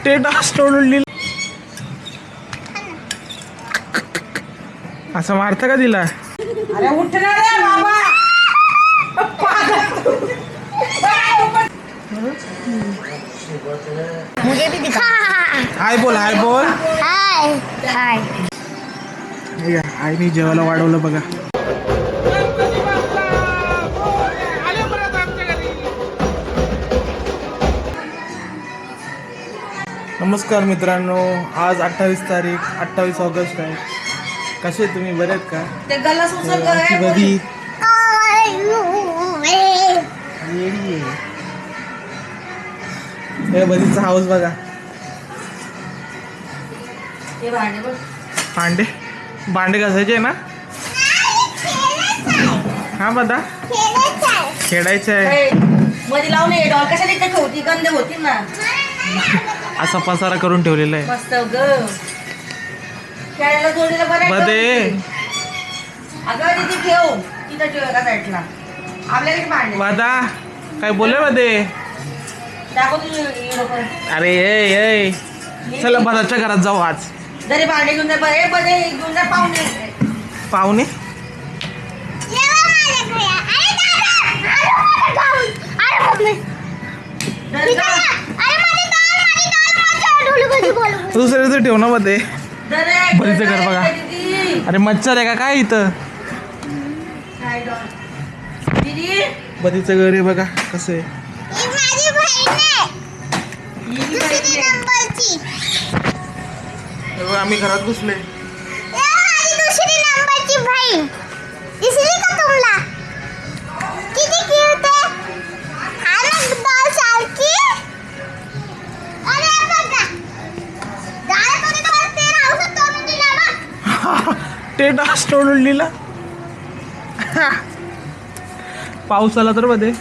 ते डास तोडून दिल. असं मारतं का तिला? अरे उठणार रे बाबा. मुझे भी दिखा. हाय बोल, हाय बोल. हाय हाय. हे घ्या, आईने जेवायला वाढवलं बघा. नमस्कार मित्रांनो, आज 28 तारीख 28 ऑगस्ट आहे. कसे तुम्ही? बरे आहेत का? ते गल्ला सुसर आमची बदी हे बदीचा हाऊस बघा. हे भांडे बघ. भांडे घासायचे ना? हा बदा खेळायचं आहे. मध्ये लावून ये डॉल कशाला इथे ठेवती? गंदे होती ना. असा पसारा करून ठेवलेला आहे. मस्त ग. खेळायला जोडीला बरं बदे अगं तिथे ठेव. तिथं ठेव एका साईडला. आपल्याकडे भांडे बदा काय बोलले बदे? दाखव तुझे. अरे ए चला बदाच्या घरात जाऊ आज. जरी भांडे घेऊन जा बरे बरे घेऊन जा. पाहुणे दुसऱ्याचं ठेव ना बदे. बदीचं घर बघा. अरे मच्छर आहे का काय इथं? बदीचं घर आहे बघा कसं आहे. आम्ही घरात घुसले. ते डास तोडून दिला. पाऊस आला तर मध्ये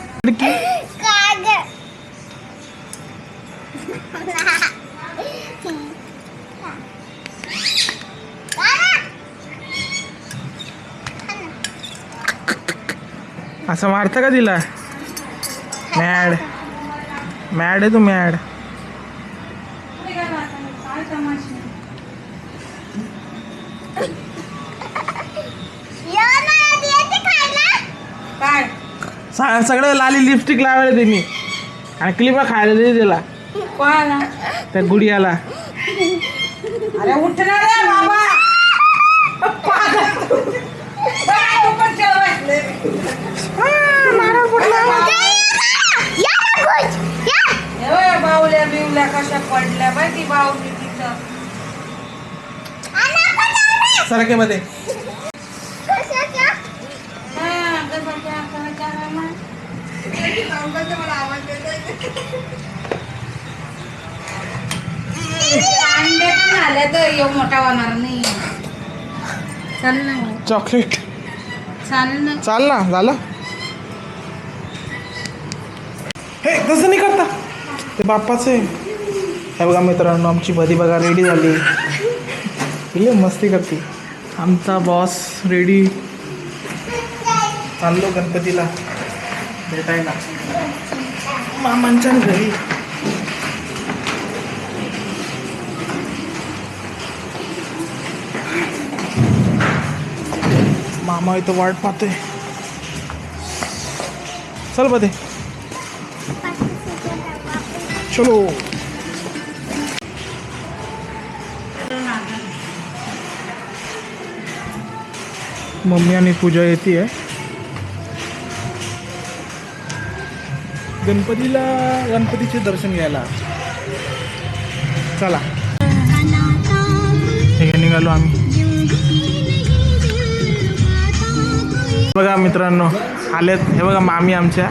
असं मारतं का तिला? मॅड आहे तू मॅड. सगळं लाली लिपस्टिक लावायला त्यांनी आणि क्लिपा खायला दिली त्याला. कोणाला? त्या गुडियाला. अरे उठणार रे बाबा. बावल्या बिवल्या कशा पडल्या बाई ती बावली तिथं. सरके मध्ये अंडे पण आले तर एवढं मोठा होणार नाही. चालेल ना चॉकलेट. चालेल ना. चाल ना झालं. हे तसं नाही करता ते बाप्पाचं आहे. हे बघा मित्रांनो, आमची बदी बघा रेडी झाली. इले मस्ती करते. आमचा बॉस रेडी. चाललो गणपतीला भेटायला मामांच्या घरी. मामा इथं वाट पाहतोय. चल बदे चलो. मम्मी आणि पूजा येते गणपतीचे दर्शन घ्यायला. चला हे निघालो आम्ही. बघा मित्रांनो आलेत. हे बघा मामी, आमच्या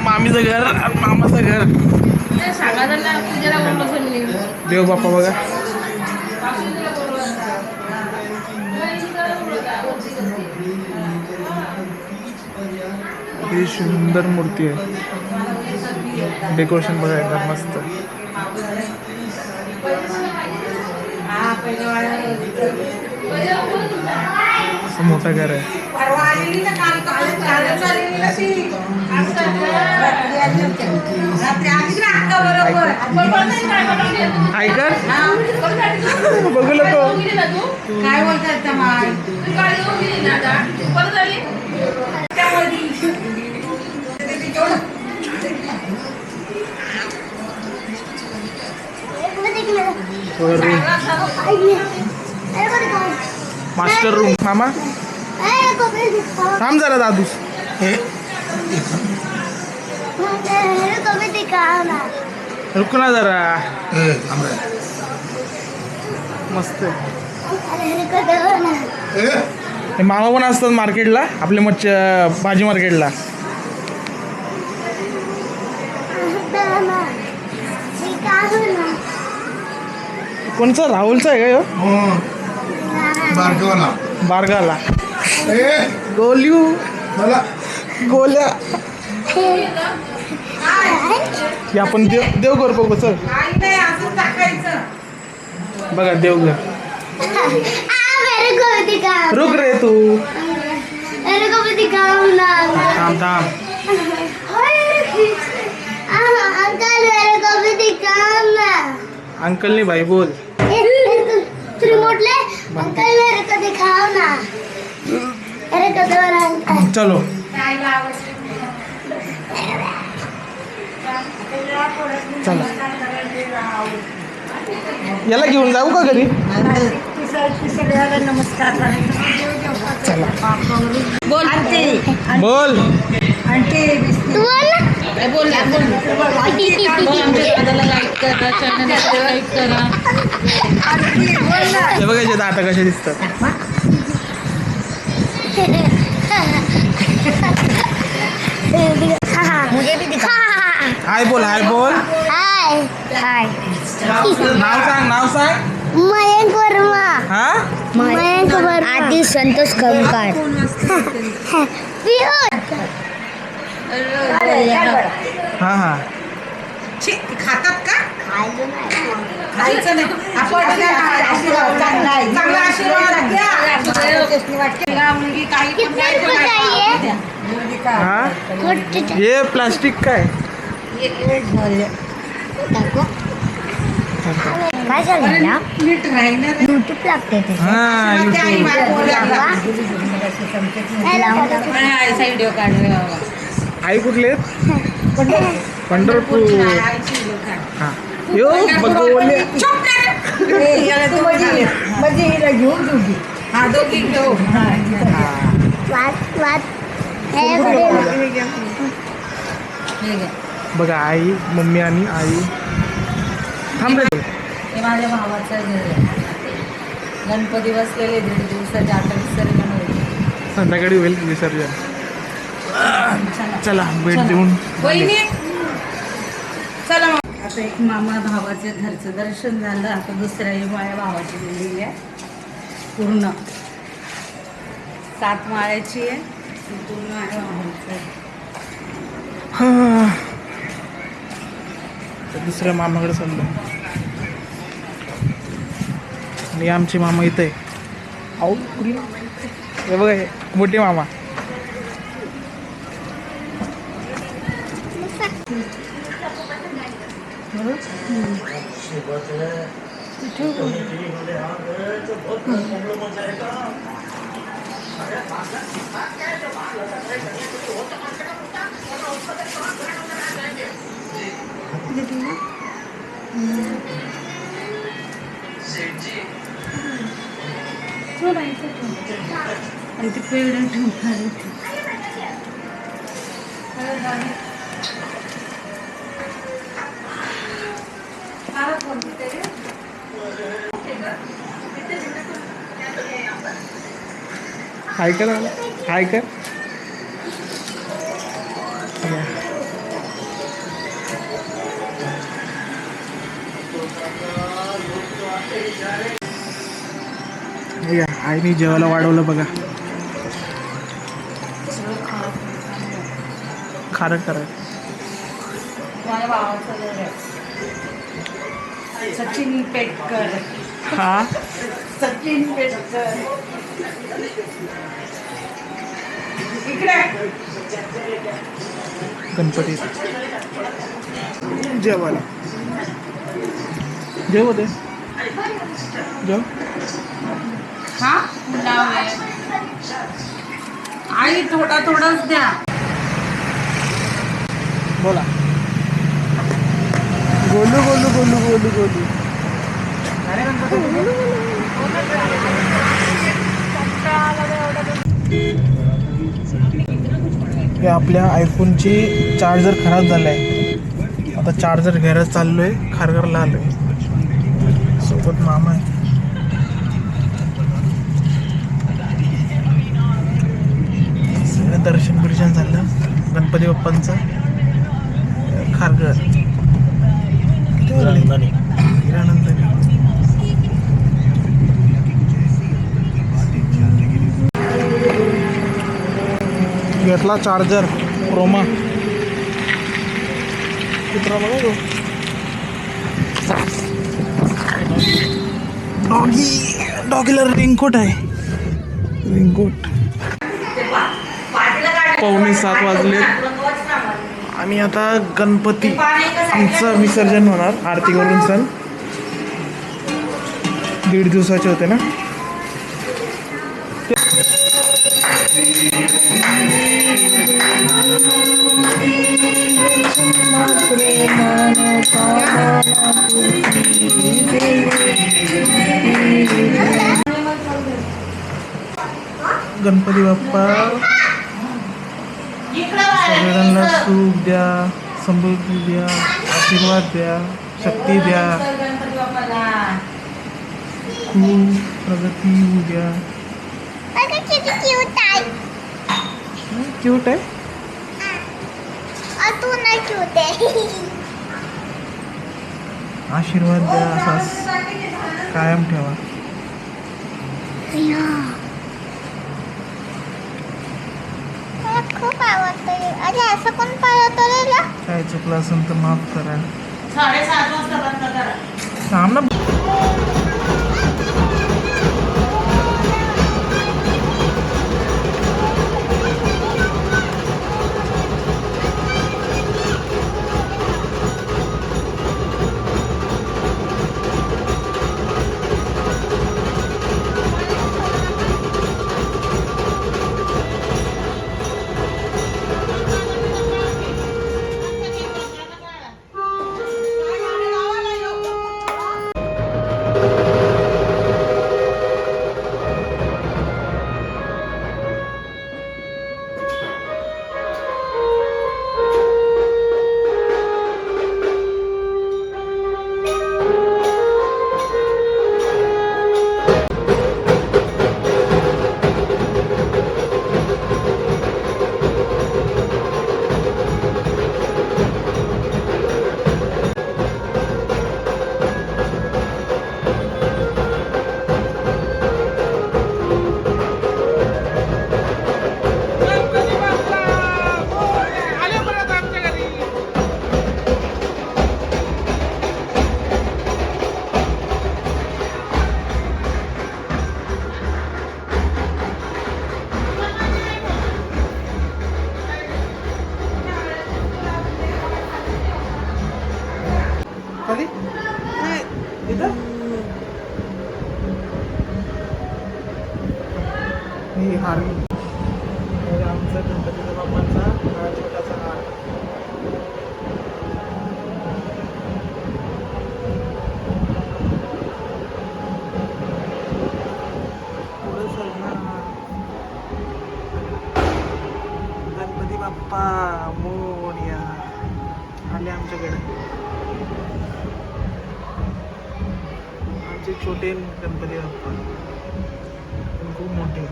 मामीचं घर आणि मामाचं घर. देव बाप्पा बघा. ही सुंदर मूर्ती आहे. डेकोरेशन बघा एकदम मस्त. असं मोठं घर आहे. ऐकर बघू नको. काय बोलतात त्या माय मास्टर रूम मामा थांब जरा दादूस. हे रुक ना जरा. मस्त हे मामा पण असतात मार्केटला आपले भाजी मार्केटला. कोणचा राहुलचा आहे का ह्यो? बारगाला गोल्यू गोल्या. हे आपण देवघर बघू चल. बघा देवघर. रुक रे तू. थांब थांब. अंकल नहीं भाई बोल. चलो चला याला घेऊन जाऊ का घरी. चला बोल बोल. हे बघायचे दाता कसे दिसतात. हाय बोल हाय बोल. हाय हाय. नाव सांग. मयंक वर्मा. हा मयंक वर्मा. आधी संतोष कंकार. हा हा. खातात का खायचं नाही आपण चांगला आशीर्वाद घ्या. मुलगी काही हा हे प्लास्टिक काय. काय झालं ना नीट राहिलं युट्यूब लागते ते. हा व्हिडिओ काढले आई कुठले पंढरपूर. हा यो बघले. म्हणजे हिला घेऊन दोघी हा दोघी घेऊ बघा आई मम्मी आणि आई. थांब रे. हे माझ्या भावाचं घर आहे. गणपती बसलेले 1.5 दिवसाचे आता विसर्जन होईल. संध्याकाळी होईल विसर्जन. चला भेट देऊन. चला मग आता एक मामा भावाचे घरचं दर्शन झालं. आता दुसऱ्या माझ्या भावाची दिलेली आहे पूर्ण 7 माळ्याची आहे. पूर्ण माझ्या भावाचं आहे. दुसऱ्या मामाकडे चाललो आणि आमचे मामा इथे आहे. अहो हे बघा हे मोठे मामा. आणि ते पेढे ठेवून खाली हाय कर हाय कर. आईने जेवायला वाढवलं बघा. खारं करा. माझ्या भावाचं घर आहे. सचिन पेटकर. हा सचिन पेटकर इकडे गणपती. जेवायला जेव ते जेव. हा पुलाव आहे. आई थोडंच द्या. बोला. गोलू गोलू गोलू गोलू गोलू. हे आपल्या आयफोनची चार्जर खराब झाला आहे. आता चार्जर घ्यायला चाललोय. खारघरला आलोय. सोबत मामा आहे. सगळं दर्शन बिर्शन झालं गणपती बाप्पांचं. खारघर हिरानंदानी. घेतला चार्जर क्रोमा. कुत्रा बघा तो. डॉगीला रेनकोट आहे. रेनकोट. 6:45 वाजले. आम्ही आता गणपती आमचं विसर्जन होणार. आरती करून सण 1.5 दिवसाचे होते ना. गणपती बाप्पा सगळ्यांना सुख द्या, समृद्धी द्या, आशीर्वाद द्या, शक्ती द्या, खूप प्रगती होऊ द्या. क्यूट आहे. आशीर्वाद द्या असाच कायम ठेवा. खूप आवडतं. अरे असं कोण पाळतो? काय चुकलं असेल तर माफ करा. 7:30 वाजता बंद करा. थांब ना. कधी इथं ही हार आमचा गणपतीचा बाप्पांचा छोटासा हार. गणपती बाप्पा मोरया आले आमच्याकडे. आमचे छोटे गणपती बाप्पा पण खूप मोठे.